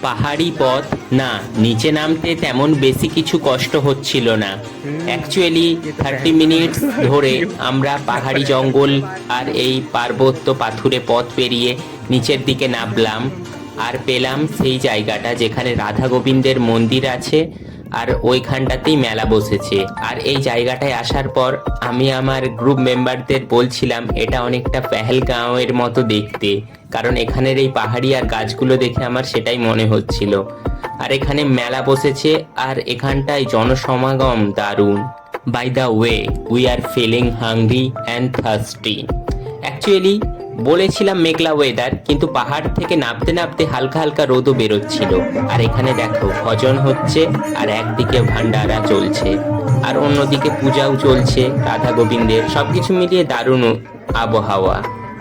পাহাড়ি পথ না, নিচে নামতে তেমন বেশি কিছু কষ্ট হচ্ছিল না। অ্যাকচুয়ালি 30 মিনিটস ধরে আমরা পাহাড়ি জঙ্গল আর এই পার্বত্য পাথুরে পথ পেরিয়ে নিচের দিকে নামলাম আর পেলাম সেই জায়গাটা যেখানে রাধা গোবিন্দের মন্দির আছে আর ওইখানটাতেই মেলা বসেছে। আর এই জায়গাটায় আসার পর আমি আমার গ্রুপ মেম্বারদের বলছিলাম এটা অনেকটা পেহেলগাঁওয়ের মতো দেখতে, কারণ এখানের এই পাহাড়ি আর গাছগুলো দেখে আমার সেটাই মনে হচ্ছিল। আর এখানে মেলা বসেছে আর এখানটায় জনসমাগম দারুণ। By the way, we are feeling hungry and thirsty. Actually বলেছিলাম মেঘলা ওয়েদার, কিন্তু পাহাড় থেকে নামতে নামতে হালকা হালকা রোদও বেরোচ্ছিল। আর এখানে দেখো ভজন হচ্ছে আর একদিকে ভান্ডারা চলছে আর অন্যদিকে পূজাও চলছে রাধা গোবিন্দের। সবকিছু মিলিয়ে দারুণ আবহাওয়া,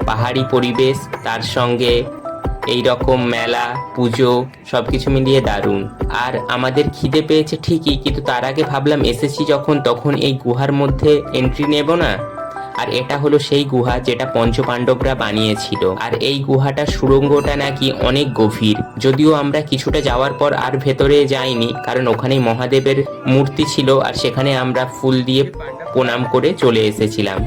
পাহাড়ি পরিবেশ, তার সঙ্গে এই রকম মেলা পুজো, সবকিছু মিলিয়ে দারুণ। আর আমাদের খিদে পেয়েছে ঠিকই, কিন্তু তার আগে ভাবলাম এসেছি যখন তখন এই গুহার মধ্যে এন্ট্রি নেব না। আর এটা হলো সেই গুহা যেটা পঞ্চপাণ্ডবরা বানিয়েছিল। আর এই গুহাটার সুড়ঙ্গটা নাকি অনেক গভীর, যদিও আমরা কিছুটা যাওয়ার পর আর ভেতরে যাইনি, কারণ ওখানেই মহাদেবের মূর্তি ছিল আর সেখানে আমরা ফুল দিয়ে প্রণাম করে চলে এসেছিলাম।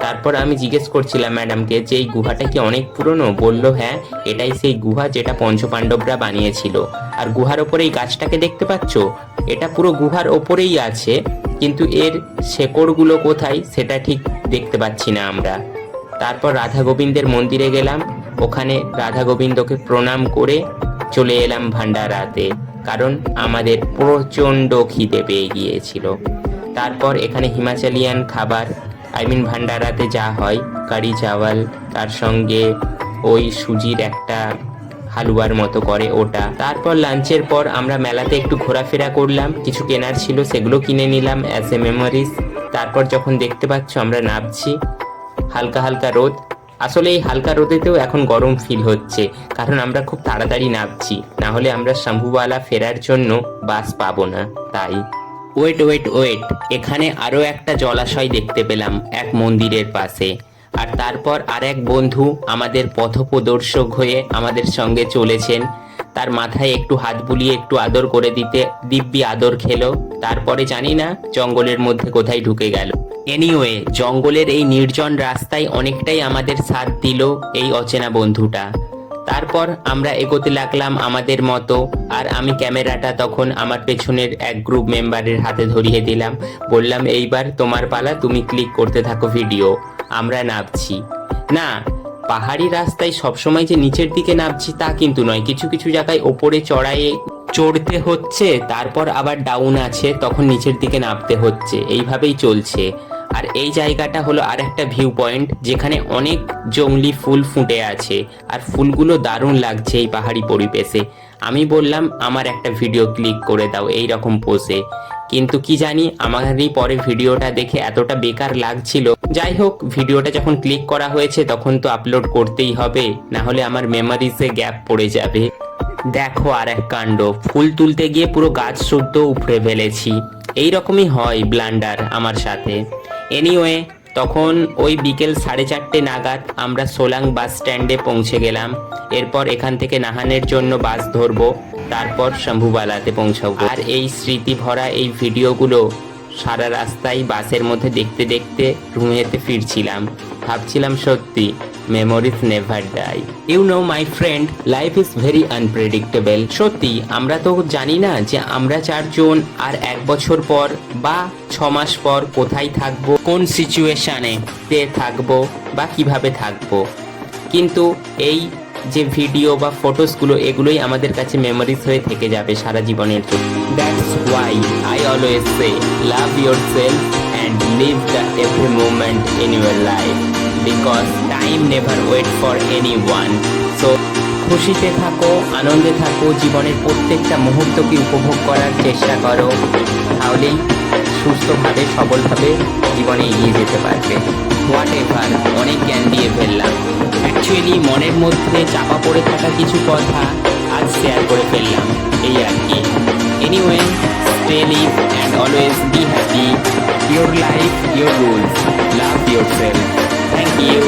তারপর আমি জিজ্ঞেস করছিলাম ম্যাডামকে যে এই গুহাটা কি অনেক পুরনো। বলল হ্যাঁ, এটাই সেই গুহা যেটা পঞ্চপাণ্ডবরা বানিয়েছিল। আর গুহার ওপরে এই গাছটাকে দেখতে পাচ্ছ, এটা পুরো গুহার ওপরেই আছে, কিন্তু এর শেকড়গুলো কোথায় সেটা ঠিক দেখতে পাচ্ছি না আমরা। তারপর রাধা গোবিন্দের মন্দিরে গেলাম, ওখানে রাধা গোবিন্দকে প্রণাম করে চলে এলাম ভান্ডারাতে, কারণ আমাদের প্রচণ্ড খিদে পেয়ে গিয়েছিল। তারপর এখানে হিমাচলিয়ান খাবার, ভান্ডারাতে যা হয় কারি চাওয়াল, তার সঙ্গে ওই সুজির একটা হালুয়ার মতো করে ওটা। তারপর লাঞ্চের পর আমরা মেলাতে একটু ঘোরাফেরা করলাম, কিছু কেনার ছিল সেগুলো কিনে নিলাম অ্যাজ এ মেমোরিজ। তারপর যখন দেখতে পাচ্ছ আমরা নামছি, হালকা হালকা রোদ, আসলে এই হালকা রোদেতেও এখন গরম ফিল হচ্ছে, কারণ আমরা খুব তাড়াতাড়ি নামছি, না হলে আমরা শম্ভুওয়ালা ফেরার জন্য বাস পাবো না। তাই ওয়েট ওয়েট ওয়েট, এখানে আরো একটা জলাশয় দেখতে পেলাম এক মন্দিরের পাশে। আর তারপর আর এক বন্ধু আমাদের পথপ্রদর্শক হয়ে আমাদের সঙ্গে চলেছেন, তার মাথায় একটু হাত বুলিয়ে একটু আদর করে দিতে দিব্যি আদর খেলো। তারপরে জানি না জঙ্গলের মধ্যে কোথায় ঢুকে গেল। এনিওয়ে, জঙ্গলের এই নির্জন রাস্তায় অনেকটাই আমাদের সাথ দিল এই অচেনা বন্ধুটা। তারপর আমরা এগোতে লাগলাম আমাদের মতো, আর আমি ক্যামেরাটা তখন আমার পেছনের এক গ্রুপ মেম্বারের হাতে ধরিয়ে দিলাম, বললাম এইবার তোমার পালা, তুমি ক্লিক করতে থাকো ভিডিও। আমরা নামছি। না, পাহাড়ি রাস্তায় সবসময় যে নিচের দিকে নামছি তা কিন্তু নয়, কিছু কিছু জায়গায় ওপরে চড়তে হচ্ছে, তারপর আবার ডাউন আছে, তখন নিচের দিকে নামতে হচ্ছে, এইভাবেই চলছে। আর এই জায়গাটা হলো আর একটা ভিউ পয়েন্ট, যেখানে অনেক জংলি ফুল ফুটে আছে আর ফুলগুলো দারুণ লাগছে এই পাহাড়ি পরিবেশে। আমি বললাম আমার একটা ভিডিও ক্লিক করে দাও এই রকম পোজে, কিন্তু কি জানি আমারই পরে ভিডিওটা দেখে এতটা বেকার লাগছিল। যাই হোক, ভিডিওটা যখন ক্লিক করা হয়েছে তখন তো আপলোড করতেই হবে, না হলে আমার মেমোরিজে গ্যাপ পড়ে যাবে। দেখো আর এক কাণ্ড, ফুল তুলতে গিয়ে পুরো গাছ শুদ্ধ উপড়ে ফেলেছি। এইরকমই হয় ব্লান্ডার আমার সাথে। এনিওয়ে, তখন ওই বিকেল 4:30 নাগাদ আমরা সোলাং বাস স্ট্যান্ডে পৌঁছে গেলাম। এরপর এখান থেকে নাহানের জন্য বাস ধরবো, তারপর শম্ভুবালাতে পৌঁছাবো। আর এই স্মৃতি ভরা এই ভিডিওগুলো সারা রাস্তায় বাসের মধ্যে দেখতে দেখতে রুমেতে ফিরছিলাম, ভাবছিলাম সত্যি memories never die. You know my friend, life is very unpredictable. সত্যি আমরা তো জানি না যে আমরা চারজন আর 1 বছর পর বা 6 মাস পর কোথায় থাকবো, কোন সিচুয়েশনে থাকবো বা কিভাবে থাকবো, কিন্তু এই যে ভিডিও বা ফটোসগুলো এগুলোই আমাদের কাছে মেমোরিজ হয়ে থেকে যাবে সারা জীবনের জন্য। That's why I always say love yourself and live the every moment in your life, because time never wait for anyone. So খুশিতে থাকো, আনন্দে থাকো, জীবনের প্রত্যেকটা মুহূর্তকে উপভোগ করার চেষ্টা করো, তাহলেই সুস্থভাবে সবলভাবে জীবনে এগিয়ে যেতে পারবে। হোয়াট এভার, অনেক জ্ঞান দিয়ে ফেললাম। অ্যাকচুয়ালি মনের মধ্যে চাপা পড়ে থাকা কিছু কথা আজ শেয়ার করে ফেললাম, এই আর কি। Anyway, stay live and always be happy. Your life, your rules, love yourself. Thank you.